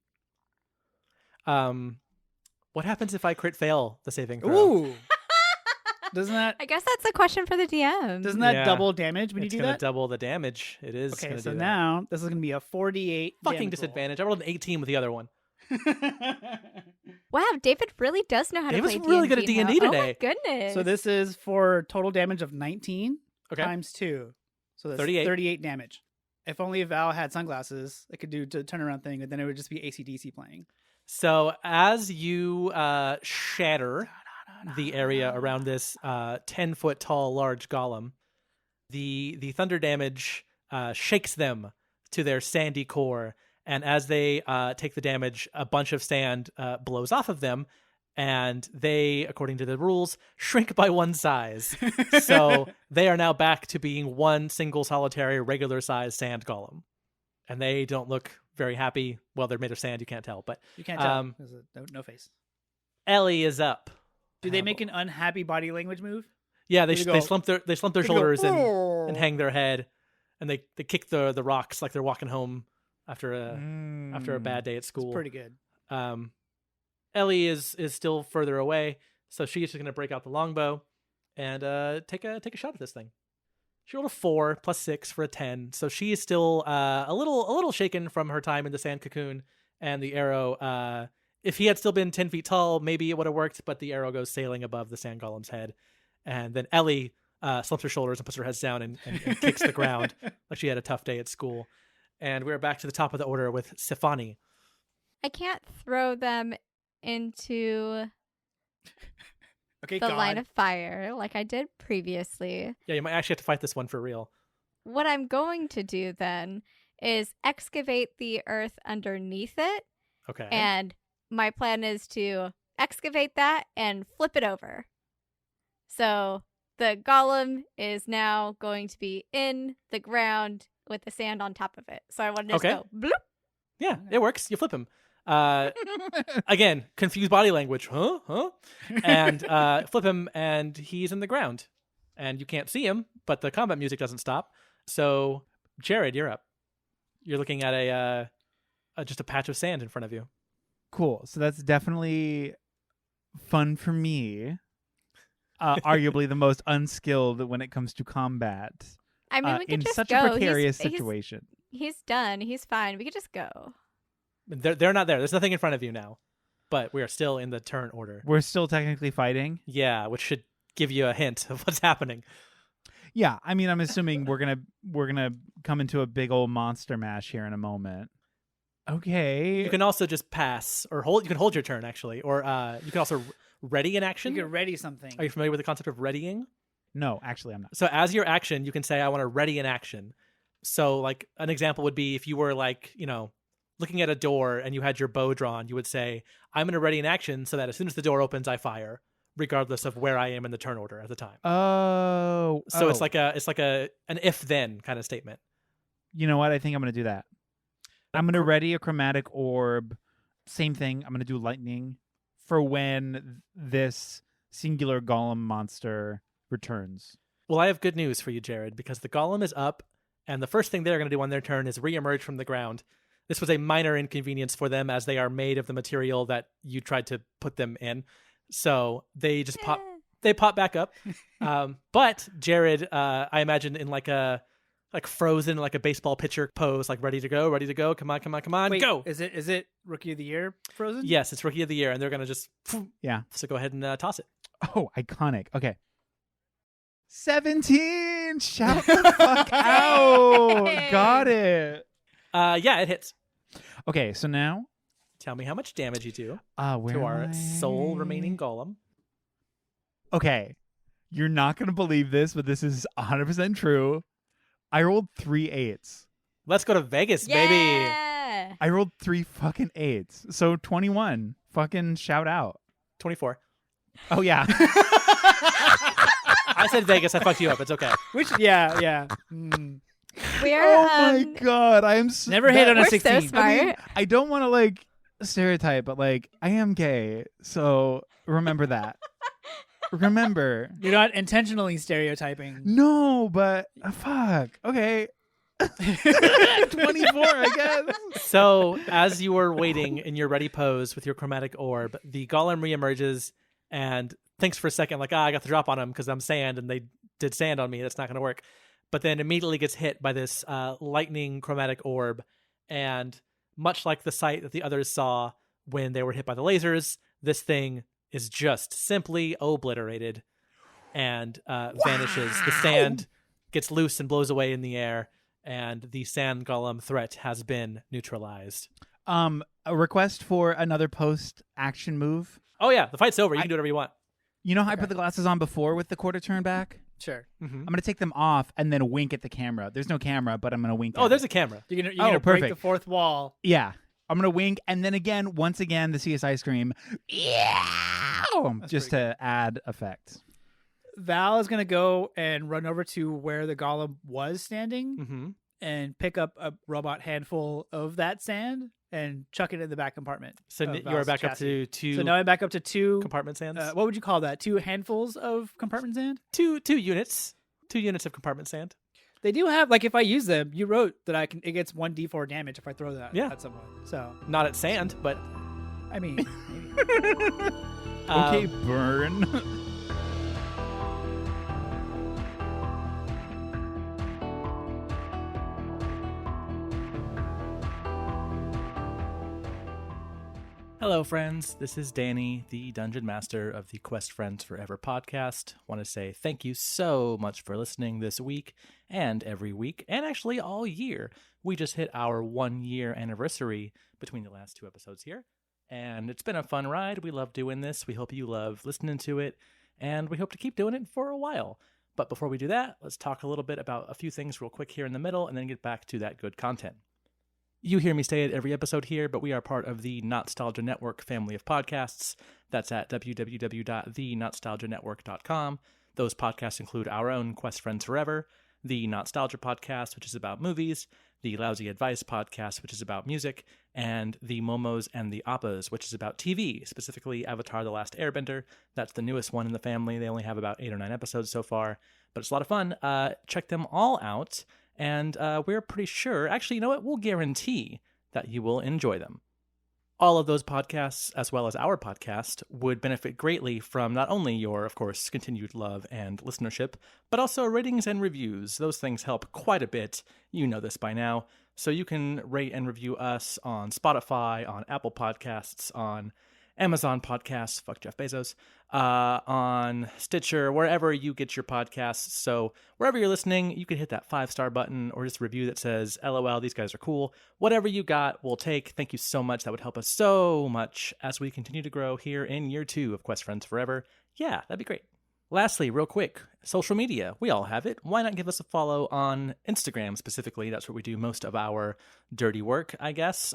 What happens if I crit fail the saving throw? Ooh. Doesn't that I guess that's a question for the DM. doesn't that Yeah. double damage when It's you do gonna that? double the damage. It is. Okay, gonna so do that. now this is gonna be a 4d8 Fucking damage disadvantage. I rolled an 18 with the other one. roll. Wow, David really does know how David's to play really good at D&D now. D&D Oh my today. goodness. So this is for total damage of 19 Okay. times 2. So that's 38. 38 damage. If only Val had sunglasses, it could do the turnaround thing, and then it would just be AC/DC playing. So as you shatter the area around this 10-foot tall large golem, the thunder damage shakes them to their sandy core, and as they take the damage, a bunch of sand blows off of them, and they, according to the rules, shrink by one size. So they are now back to being one single solitary regular sized sand golem, and they don't look very happy. Well, they're made of sand, you can't tell, but You can't tell. There's no face. Ellie is up. Do they make an unhappy body language move? Yeah, they They go- slump their They go, shoulders and "Oh." hang their head, and they kick the rocks like they're walking home after a bad day at school. It's pretty good. Ellie is still further away, so she's just gonna break out the longbow and take a shot at this thing. She rolled a 4 plus 6 for a 10, so she is still a little shaken from her time in the sand cocoon, and the arrow. If he had still been 10 feet tall, maybe it would have worked, but the arrow goes sailing above the sand golem's head, and then Ellie slumps her shoulders and puts her head down and kicks the ground like she had a tough day at school. And we're back to the top of the order with Sifani. I can't throw them into Okay, the God. line of fire like I did previously. Yeah, you might actually have to fight this one for real. What I'm going to do then is excavate the earth underneath it. Okay. And my plan is to excavate that and flip it over. So the golem is now going to be in the ground with the sand on top of it. So I want to just Okay. go bloop. Yeah, it works. You flip him. Again, confused body language. Huh? And flip him, and he's in the ground. And you can't see him, but the combat music doesn't stop. So, Jared, you're up. You're looking at just a patch of sand in front of you. Cool. So that's definitely fun for me. Arguably the most unskilled when it comes to combat. I mean, we could in just such go. a precarious He's situation. done. He's fine. We could just go. They're not there. There's nothing in front of you now. But we are still in the turn order. We're still technically fighting. Yeah, which should give you a hint of what's happening. Yeah, I mean, I'm assuming we're gonna come into a big old monster mash here in a moment. Okay. You can also just pass or hold. You can hold your turn actually, or you can also ready an action. You can ready something. Are you familiar with the concept of readying? No, actually, I'm not. So as your action, you can say, I want to ready an action. So like an example would be if you were like, looking at a door and you had your bow drawn, you would say, I'm going to ready an action so that as soon as the door opens, I fire, regardless of where I am in the turn order at the time. Oh. So it's like an if then kind of statement. You know what? I think I'm gonna do that. I'm gonna ready a chromatic orb. Same thing. I'm gonna do lightning for when this singular golem monster returns. Well, I have good news for you, Jared, because the golem is up, and the first thing they're going to do on their turn is reemerge from the ground. This was a minor inconvenience for them as they are made of the material that you tried to put them in. So they just pop back up. But Jared, I imagine in like a like frozen, like a baseball pitcher pose, like ready to go. Come on, Wait, go. Is it Rookie of the Year Frozen? Yes, it's Rookie of the Year, and they're going to just, Yeah. so go ahead and toss it. Oh, iconic. Okay. 17. Shout the fuck out. Hey. Got it. Yeah, it hits. Okay, so now Tell me how much damage you do where to am our I? sole remaining golem. Okay. You're not going to believe this, but this is 100% true. I rolled 3 8s. Let's go to Vegas, baby. Yeah. I rolled 3 fucking 8s. So 21. Fucking shout out. 24. Oh, yeah. I said Vegas. I fucked you up. It's okay. Yeah. We're Oh my god, I am Never hit on a we're 16. so smart. I mean, I don't want to like stereotype, but like I am gay, so remember that. Remember. You're not intentionally stereotyping. No, but fuck. Okay. 24, I guess. So, as you were waiting in your ready pose with your chromatic orb, the golem reemerges and thinks for a second, like, I got the drop on him because I'm sand and they did sand on me. That's not going to work. But then immediately gets hit by this lightning chromatic orb. And much like the sight that the others saw when they were hit by the lasers, this thing is just simply obliterated and vanishes. The sand gets loose and blows away in the air, and the sand golem threat has been neutralized. A request for another post-action move. Oh, yeah. The fight's over. You can do whatever you want. You know how I put the glasses on before with the quarter turn back? Sure. Mm-hmm. I'm going to take them off and then wink at the camera. There's no camera, but I'm going to wink Oh, at there's it. a camera. You're gonna break perfect. the fourth wall. Yeah. I'm going to wink, and then again, once again, the CSI scream. Yeah! Just to add effect. Val is gonna go and run over to where the golem was standing Mm-hmm. and pick up a robot handful of that sand and chuck it in the back compartment. So of you are Val's back up chassis. to two So now I'm back up to 2 compartment sands? what would you call that? 2 handfuls of compartment sand? Two units. 2 units of compartment sand. They do have, like, if I use them, you wrote that it gets 1d4 damage if I throw that Yeah. at someone. So, Not at sand, but I mean, Okay, burn. Hello, friends. This is Danny, the Dungeon Master of the Quest Friends Forever podcast. Want to say thank you so much for listening this week and every week, and actually all year. We just hit our 1-year anniversary between the last 2 episodes here, and it's been a fun ride. We love doing this. We hope you love listening to it, and we hope to keep doing it for a while. But before we do that, let's talk a little bit about a few things real quick here in the middle, and then get back to that good content. You hear me say it every episode here, but we are part of the Nostalgia Network family of podcasts. That's at www.thenostalgianetwork.com. Those podcasts include our own Quest Friends Forever, the Nostalgia Podcast, which is about movies, the Lousy Advice Podcast, which is about music, and the Momos and the Appas, which is about TV, specifically Avatar The Last Airbender. That's the newest one in the family. They only have about 8 or 9 episodes so far, but it's a lot of fun. Check them all out. And we're pretty sure, actually, you know what? We'll guarantee that you will enjoy them. All of those podcasts, as well as our podcast, would benefit greatly from not only your, of course, continued love and listenership, but also ratings and reviews. Those things help quite a bit. You know this by now. So you can rate and review us on Spotify, on Apple Podcasts, on Amazon Podcasts, fuck Jeff Bezos, on Stitcher, wherever you get your podcasts. So wherever you're listening, you can hit that 5-star button or just a review that says, LOL, these guys are cool. Whatever you got, we'll take. Thank you so much. That would help us so much as we continue to grow here in year 2 of Quest Friends Forever. Yeah, that'd be great. Lastly, real quick, social media. We all have it. Why not give us a follow on Instagram specifically? That's where we do most of our dirty work, I guess.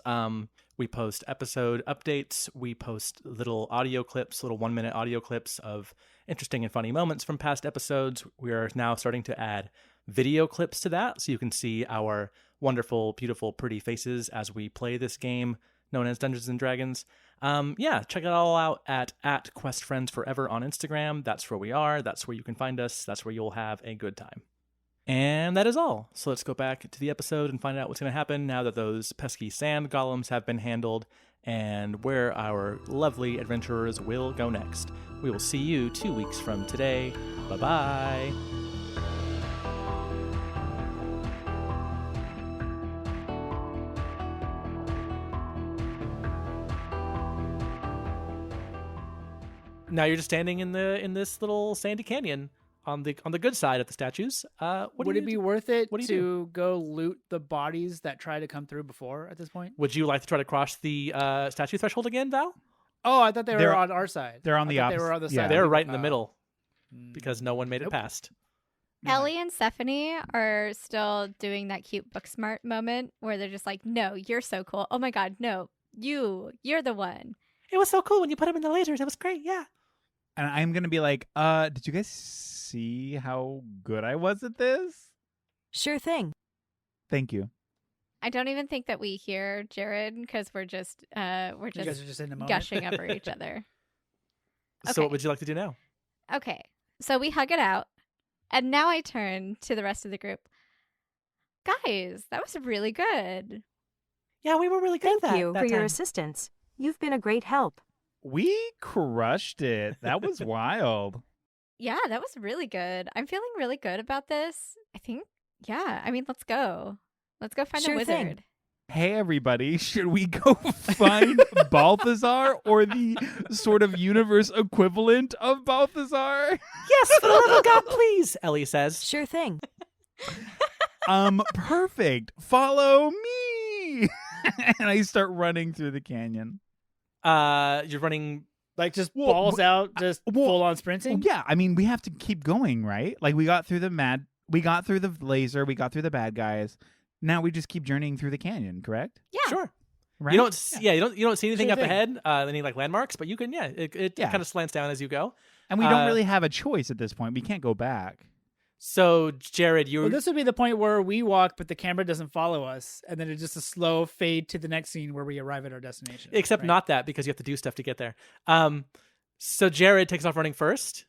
We post episode updates. We post little audio clips, little 1-minute audio clips of interesting and funny moments from past episodes. We are now starting to add video clips to that, so you can see our wonderful, beautiful, pretty faces as we play this game known as Dungeons and Dragons. Yeah, check it all out at Quest Friends Forever on Instagram. That's where we are. That's where you can find us. That's where you'll have a good time. And that is all. So let's go back to the episode and find out what's going to happen now that those pesky sand golems have been handled and where our lovely adventurers will go next. We will see you 2 weeks from today. Bye-bye. Now you're just standing in this little sandy canyon on the good side of the statues. Would it be worth it what do you to go loot the bodies that tried to come through before at this point? Would you like to try to cross the statue threshold again, Val? Oh, I thought they were They're- on our side. they're on the I thought They opposite- were on the yeah. side. They're of right in the oh. middle because no one made it Nope. past. Ellie and Stephanie are still doing that cute book smart moment where they're just like, no, you're so cool. Oh my God, no, you're the one. It was so cool when you put them in the lasers. It was great. Yeah. And I'm going to be like, did you guys see how good I was at this? Sure thing. Thank you. I don't even think that we hear Jared because we're just You guys are just in the moment. gushing over each other. So Okay. what would you like to do now? Okay, so we hug it out, and now I turn to the rest of the group. Guys, that was really good. Yeah, we were really good Thank at you that for your time. assistance. You've been a great help. We crushed it. That was wild. Yeah, that was really good. I'm feeling really good about this. I think, yeah, I mean, let's go. Let's go find Sure a wizard. thing. Hey, everybody, should we go find Balthazar or the sort of universe equivalent of Balthazar? Yes, for the love of God, please, Ellie says. Sure thing. Perfect. Follow me. And I start running through the canyon. You're running. Like just Well, balls out, just well, full on Well, sprinting. yeah, I mean, we have to keep going, right? Like we got through we got through the laser, we got through the bad guys. Now we just keep journeying through the canyon, correct? Yeah. Sure. Right? You don't. You don't see anything Sure up thing. ahead. Any like landmarks, but you can. Yeah. It Yeah. kind of slants down as you go. And we don't uh, really have a choice at this point. We can't go back. So Jared, you. Well, this would be the point where we walk, but the camera doesn't follow us, and then it's just a slow fade to the next scene where we arrive at our destination. Except right? not that because you have to do stuff to get there. So Jared takes off running first.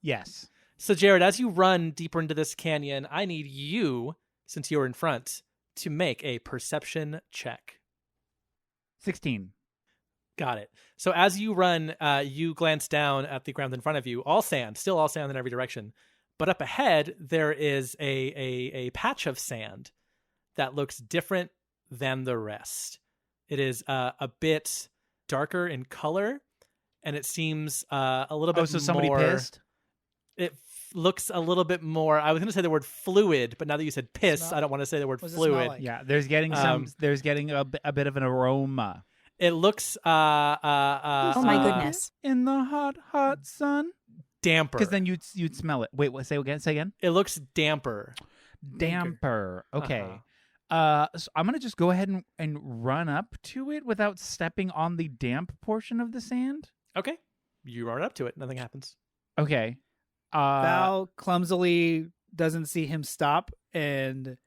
Yes. So Jared, as you run deeper into this canyon, I need you, since you're in front, to make a perception check. 16. Got it. So as you run, you glance down at the ground in front of you, all sand, still all sand in every direction. But up ahead, there is a patch of sand that looks different than the rest. It is a bit darker in color, and it seems a little bit Oh, so somebody more... pissed? It looks a little bit more... I was going to say the word fluid, but now that you said piss, Smell- I don't want to say the word What's it smell fluid. like? Yeah, there's getting there's getting a bit of an aroma. It looks Oh my goodness. In the hot, hot sun. damper. Because then you'd smell it. Wait, what? Say again. It looks damper. Damper. Okay. So I'm gonna just go ahead and run up to it without stepping on the damp portion of the sand. Okay. You run up to it. Nothing happens. Okay. Val clumsily doesn't see him stop and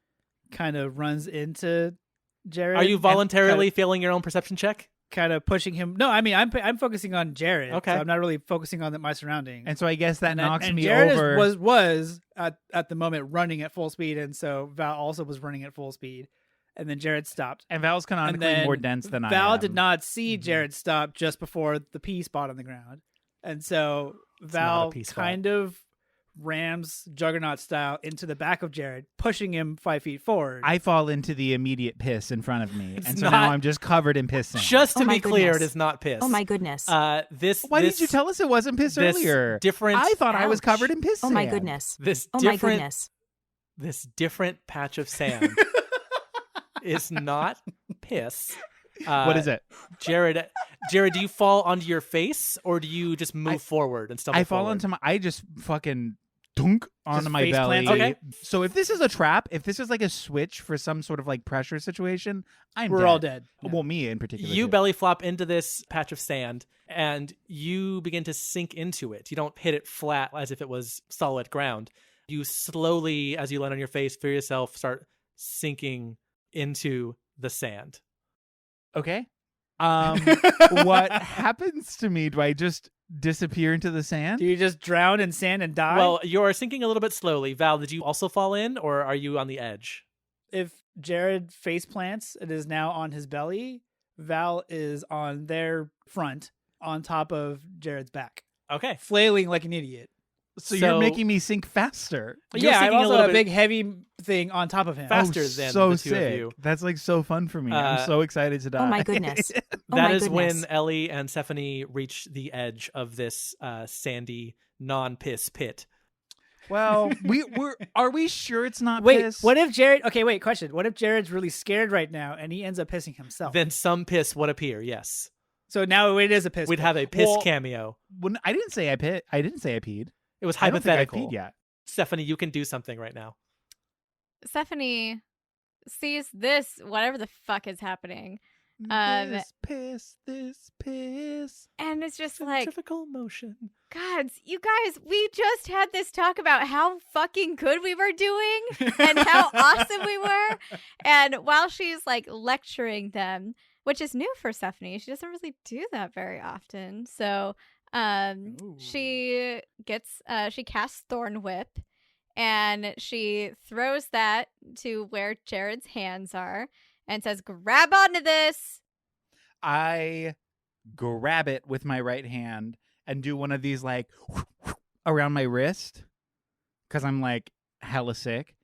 kind of runs into Jared. Are you and voluntarily failing your own perception check? kind of pushing him? No, I mean I'm focusing on Jared. Okay. so I'm not really focusing on my surroundings. And so I guess that And knocks and me Jared over. was at the moment running at full speed, and so Val also was running at full speed, and then Jared stopped. and Val's And canonically then more dense than I am. Val did not see Mhm. Jared stop just before the pea spot on the ground, and so not a Val pea spot. kind of rams Juggernaut style into the back of Jared, pushing him 5 feet forward. I fall into the immediate piss in front of me, It's and so not- now I'm just covered in piss. sand. Just to Oh my be clear, goodness. it is not piss. Oh my goodness. Why did you tell us it wasn't piss this earlier? different? I thought I was Ouch. covered in piss. Oh my sand. goodness. This Oh my different. goodness. This different patch of sand is not piss. What is it? Jared? Do you fall onto your face or do you just move forward and stumble? I fall forward? onto my. I just fucking dunk onto Just my face belly. plants on it? So if this is a trap, if this is like a switch for some sort of like pressure situation, We're all dead. Well, me in particular. You too. belly flop into this patch of sand and you begin to sink into it. You don't hit it flat as if it was solid ground. You slowly, as you land on your face, feel yourself start sinking into the sand. Okay. What happens to me? Do I just disappear into the sand? Do you just drown in sand and die? Well, you're sinking a little bit slowly. Val, did you also fall in or are you on the edge? if Jared face plants, it is now on his belly. Val is on their front, on top of Jared's back, Okay. flailing like an idiot. So you're making me sink faster. You're Yeah, I'm sinking a also little a bit big heavy thing on top of him. faster Oh, than so the two sick. of you. That's like so fun for me. I'm so excited to die. Oh my goodness. Oh That my is goodness. when Ellie and Stephanie reach the edge of this sandy, non-piss pit. Well, are we sure it's not Wait, piss? what if Jared? Okay, wait. Question: what if Jared's really scared right now and he ends up pissing himself? Then some piss would appear, yes. So now it is a piss. We'd pit. have a piss Well, cameo. When I didn't say I peed. It was I don't think I hypothetical. peed yet. Stephanie, you can do something right now. Stephanie sees this, whatever the fuck is happening, This piss. and it's just like, Centrifugal motion. God, you guys, we just had this talk about how fucking good we were doing and how awesome we were. And while she's like lecturing them, which is new for Stephanie, she doesn't really do that very often. So she casts Thorn Whip, and she throws that to where Jared's hands are and says, "Grab onto this." I grab it with my right hand and do one of these like around my wrist because I'm like hella sick.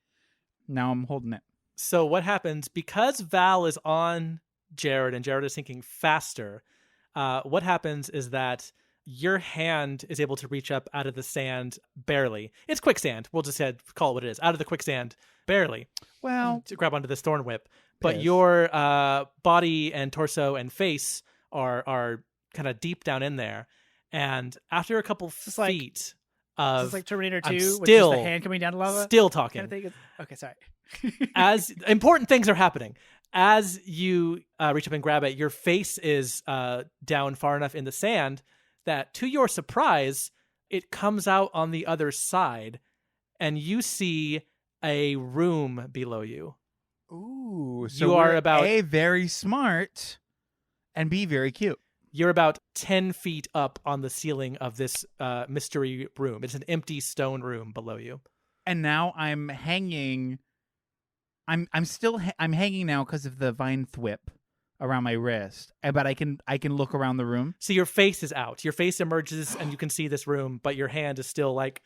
Now I'm holding it. So what happens, because Val is on Jared and Jared is sinking faster, what happens is that your hand is able to reach up out of the sand barely. It's quicksand. We'll just call it what it is. Out of the quicksand, barely. Well, To grab onto this thorn whip. But Piss. your body and torso and face are kind of deep down in there. And after a couple Just like- feet Is of this like Terminator 2, I'm which is still- the hand coming down to lava? still Kind talking, of thing? Okay, sorry. as important things are happening. As you reach up and grab it, your face is down far enough in the sand that, to your surprise, it comes out on the other side, and you see a room below you. ooh, so You are we're about- A, very smart, and B, very cute. You're about 10 feet up on the ceiling of this mystery room. It's an empty stone room below you. And now I'm hanging. I'm hanging now because of the vine thwip around my wrist. But I can look around the room. So your face is out. Your face emerges, and you can see this room, but your hand is still like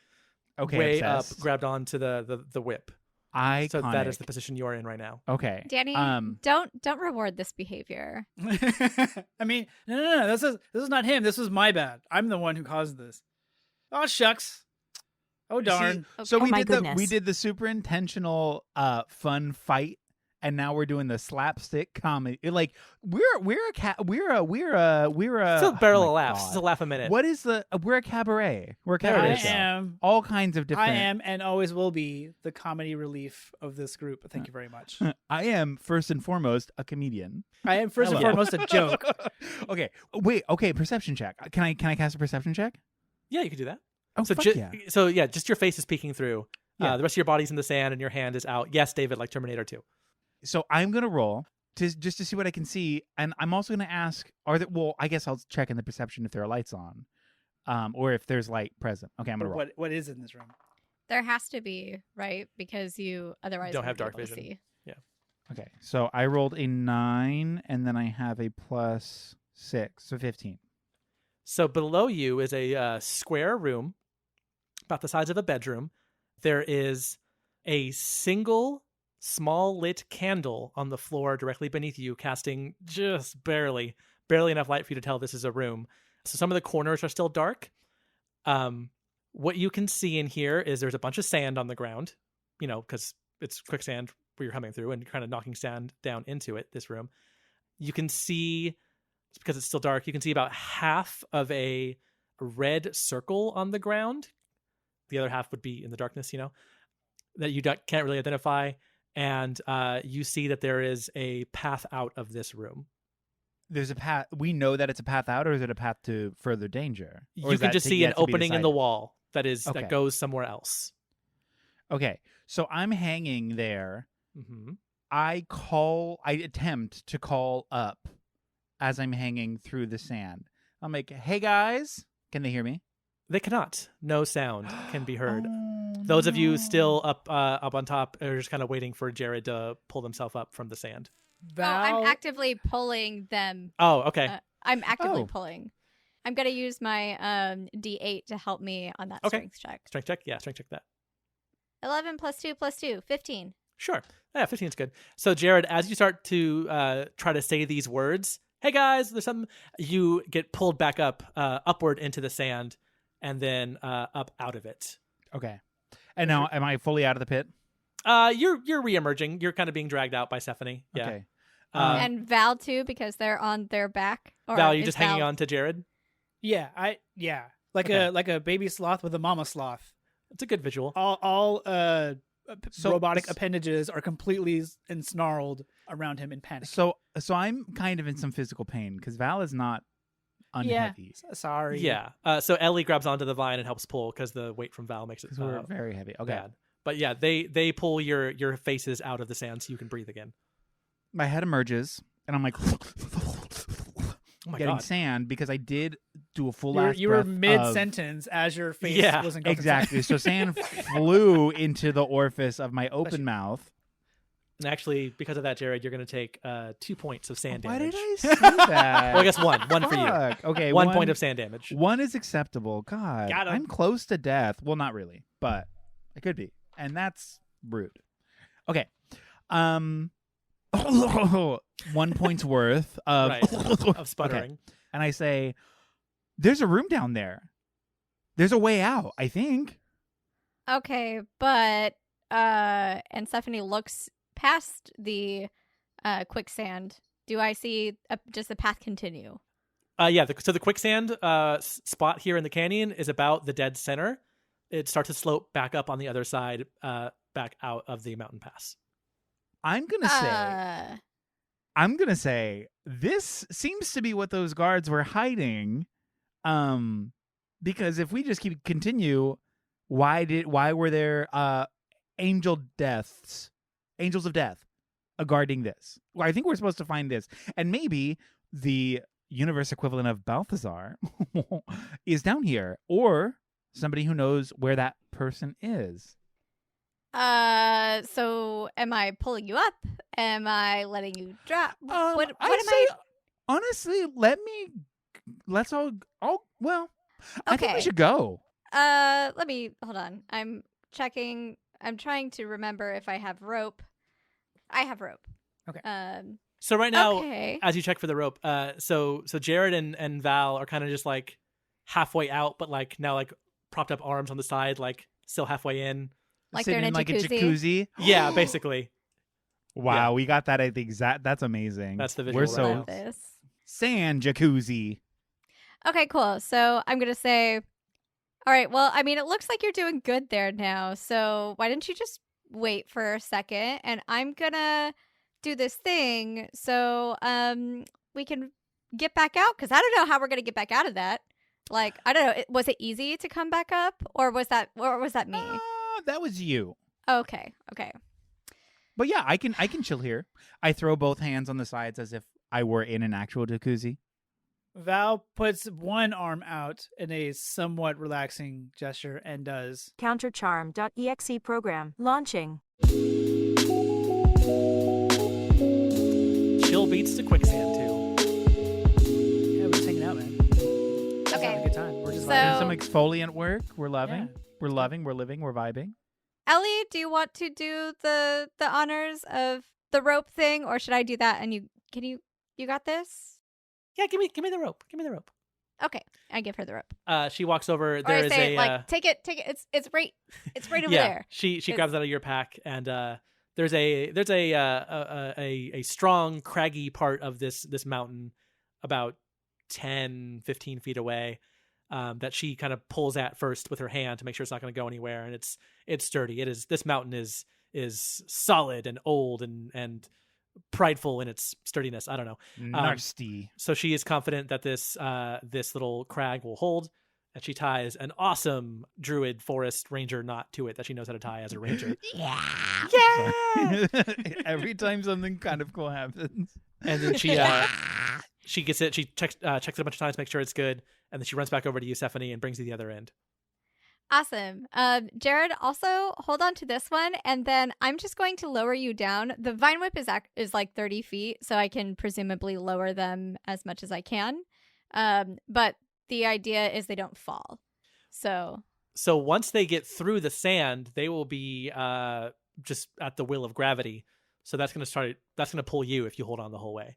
Okay, way obsessed. up, grabbed onto the whip. Iconic. So that is the position you are in right now. Okay, Danny, don't reward this behavior. I mean, no. This is not him. This was my bad. I'm the one who caused this. Oh shucks. Oh darn. So Oh we my did goodness. we did the super intentional fun fight, and now we're doing the slapstick comedy. Like we're a Still barrel oh of my laughs. God. It's a laugh a minute. What is the we're a cabaret. We're a There it cabaret is. show. All kinds of different. I am and always will be the comedy relief of this group. Thank you very much. I am first and foremost a comedian. I am first and Hello. foremost a joke. Okay, wait. Okay, perception check. Can I cast a perception check? Yeah, you can do that. Oh, So, fuck yeah. just your face is peeking through. Yeah. The rest of your body's in the sand, and your hand is out. Yes, David, like Terminator 2. So I'm gonna roll just to see what I can see, and I'm also gonna ask: Are there? Well, I guess I'll check in the perception if there are lights on, or if there's light present. Okay, I'm gonna roll. What is in this room? There has to be, right? Because you otherwise Don't have wouldn't be dark able to vision. see. Okay, so I rolled a 9, and then I have a +6, so 15. So below you is a square room, about the size of a bedroom. There is a single small lit candle on the floor directly beneath you, casting just barely enough light for you to tell this is a room. So some of the corners are still dark. What you can see in here is there's a bunch of sand on the ground, because it's quicksand where you're coming through, and you're kind of knocking sand down into it, this room. You can see, because it's still dark, you can see about half of a red circle on the ground. The other half would be in the darkness, that you can't really identify. And you see that there is a path out of this room. There's a path. We know that it's a path out, or is it a path to further danger? Or You is can that just to see an yet to be opening in the decided? wall that Okay. goes somewhere else. Okay, so I'm hanging there. Mm-hmm. I attempt to call up as I'm hanging through the sand. I'm like, "Hey guys, can they hear me?" They cannot. No sound can be heard. Oh, Those of you no. still up on top are just kind of waiting for Jared to pull himself up from the sand. Val, Oh, I'm actively pulling them. Oh, okay. I'm actively Oh. pulling. I'm gonna use my D8 to help me on that Okay. strength check. Strength check? Yeah, strength check that. 11 plus 2 plus 2, 15. Sure. Yeah, 15 is good. So, Jared, as you start to try to say these words, hey guys, there's something, you get pulled back up, upward into the sand, and then up out of it. Okay. And now, am I fully out of the pit? You're reemerging. You're kind of being dragged out by Stephanie. Yeah. Okay. And Val too, because they're on their back. Or Val, you is just hanging on to Jared? Yeah, like Okay. a baby sloth with a mama sloth. It's a good visual. All So- robotic appendages are completely ensnarled around him in panic. So I'm kind of in some physical pain because Val is not unheavy. Sorry. Yeah. So Ellie grabs onto the vine and helps pull because the weight from Val makes it Because we're very heavy. Okay. bad. But yeah, they pull your faces out of the sand so you can breathe again. My head emerges, and I'm like Oh my getting god. sand because I did do a full You were breath mid of- sentence as your face Yeah, was engulfed in Exactly. sand. So sand flew into the orifice of my open you. mouth. And actually, because of that, Jared, you're going to take 2 points of sand Why damage. did I say that? Well, I guess one for you. Fuck. Okay, 1 point of sand damage. One is acceptable. God, Got him. I'm close to death. Well, not really, but I could be, and that's rude. Okay, 1 point's worth of Right. Of sputtering. Okay. And I say, "There's a room down there. There's a way out. I think." Okay, but and Stephanie looks past the quicksand. Do I see just the path continue? Yeah. So the quicksand spot here in the canyon is about the dead center. It starts to slope back up on the other side, back out of the mountain pass. I'm gonna say this seems to be what those guards were hiding. Because if we just continue, why were there angels of death guarding this? Well, I think we're supposed to find this, and maybe the universe equivalent of Balthazar is down here, or somebody who knows where that person is. So am I pulling you up? Am I letting you drop? What am I'd say, honestly, let's all well, I think we Okay. should go. Let me hold on. I'm checking. I'm trying to remember if I have rope. I have rope. Okay. So right now, Okay. as you check for the rope, so Jared and Val are kind of just like halfway out, but like now like propped up arms on the side, like still halfway in. Like Sitting they're in a like a jacuzzi? jacuzzi. Yeah, basically. Wow, we got that at the exact. That's amazing. That's the We're visual right so now. this. sand jacuzzi. Okay, cool. So I'm gonna say, all right. Well, I mean, it looks like you're doing good there now. So why don't you just wait for a second, and I'm gonna do this thing so we can get back out, because I don't know how we're gonna get back out of that. Like, I don't know. Was it easy to come back up, or was that me? That was you. Okay. But yeah, I can chill here. I throw both hands on the sides as if I were in an actual jacuzzi. Val puts one arm out in a somewhat relaxing gesture and does. Countercharm.exe program launching. Chill beats to quicksand too. Yeah, we're just hanging out, man. Just having a good time. We're just So- vibing. Some exfoliant work. We're loving. Yeah. We're loving. We're living. We're vibing. Ellie, do you want to do the honors of the rope thing, or should I do that? And you got this? Yeah, give me the rope. Give me the rope. Okay, I give her the rope. She walks over. Or There I is say, a like, take it. It's right over yeah. there. She It's- grabs it out of your pack, and there's a strong craggy part of this mountain about 10, 15 feet away that she kind of pulls at first with her hand to make sure it's not going to go anywhere, and it's sturdy. This mountain is solid and old and prideful in its sturdiness. I don't know. Nasty. So she is confident that this little crag will hold, and she ties an awesome druid forest ranger knot to it that she knows how to tie as a ranger. Yeah. Every time something kind of cool happens. And then she gets it. She checks it a bunch of times to make sure it's good, and then she runs back over to you, Stephanie, and brings you the other end. Awesome. Jared, also hold on to this one, and then I'm just going to lower you down. The vine whip is like 30 feet, so I can presumably lower them as much as I can. But the idea is they don't fall. So once they get through the sand, they will be just at the will of gravity. So that's going to pull you if you hold on the whole way.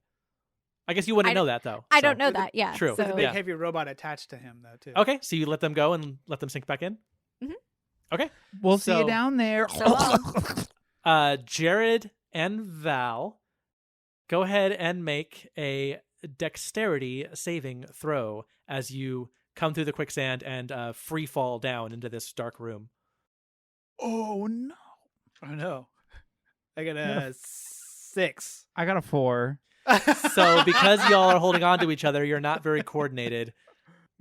I guess you wouldn't know that, though. I don't know that. Yeah. True. With a So big heavy robot attached to him, though, too. Okay, so you let them go and let them sink back in? Mhm. Okay. We'll see So- you down there. So Jared and Val, go ahead and make a dexterity saving throw as you come through the quicksand and free fall down into this dark room. Oh, no. Oh, no. I got a 6. I got a 4. So because y'all are holding on to each other, you're not very coordinated.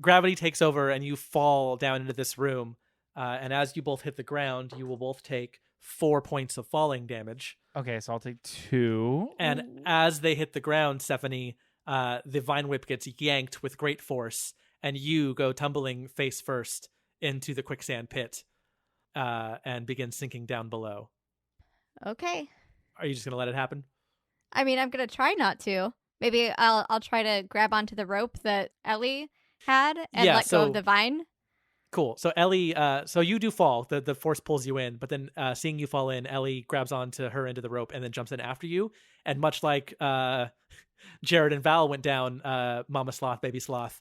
Gravity takes over and you fall down into this room. And as you both hit the ground, you will both take 4 points of falling damage. Okay, so I'll take 2. And as they hit the ground, Stephanie, the vine whip gets yanked with great force, and you go tumbling face first into the quicksand pit and begin sinking down below. okay. Are you just going to let it happen? I mean, I'm gonna try not to. Maybe I'll try to grab onto the rope that Ellie had and Yeah, let go so- of the vine. Cool. So Ellie, so you do fall. The force pulls you in, but then seeing you fall in, Ellie grabs onto her end of the rope and then jumps in after you. And much like Jared and Val went down, Mama Sloth, Baby Sloth,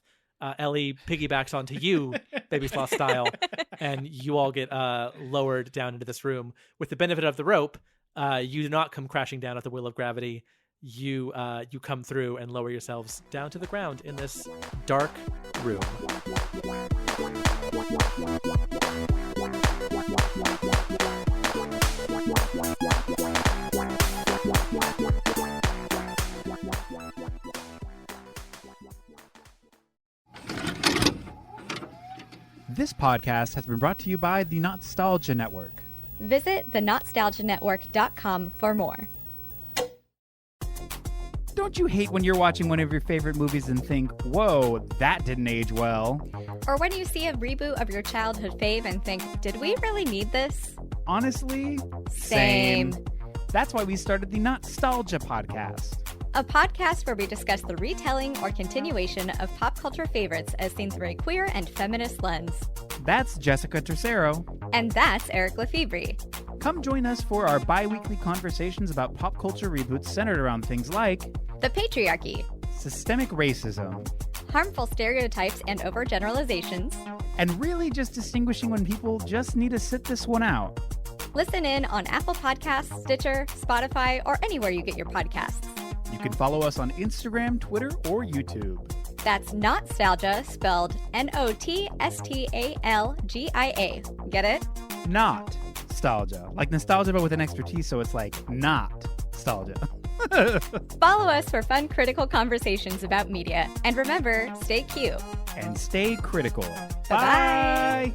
Ellie piggybacks onto you, Baby Sloth style, and you all get lowered down into this room. With the benefit of the rope, you do not come crashing down at the will of gravity. You come through and lower yourselves down to the ground in this dark room. This podcast has been brought to you by the Nostalgia Network. Visit thenostalgianetwork.com for more. Don't you hate when you're watching one of your favorite movies and think, whoa, that didn't age well? Or when you see a reboot of your childhood fave and think, did we really need this? Honestly, Same. That's why we started the Nostalgia Podcast. A podcast where we discuss the retelling or continuation of pop culture favorites as seen through a queer and feminist lens. That's Jessica Tercero. And that's Eric Lefebvre. Come join us for our bi-weekly conversations about pop culture reboots centered around things like The patriarchy, systemic racism, harmful stereotypes and overgeneralizations. and really just distinguishing when people just need to sit this one out. Listen in on Apple Podcasts, Stitcher, Spotify, or anywhere you get your podcasts. You can follow us on Instagram, Twitter, or YouTube. That's Nostalgia, spelled Nostalgia. Get it? Not nostalgia. Like nostalgia, but with an extra T, so it's like not nostalgia. Follow us for fun, critical conversations about media. And remember, stay cute. And stay critical. Bye-bye. Bye.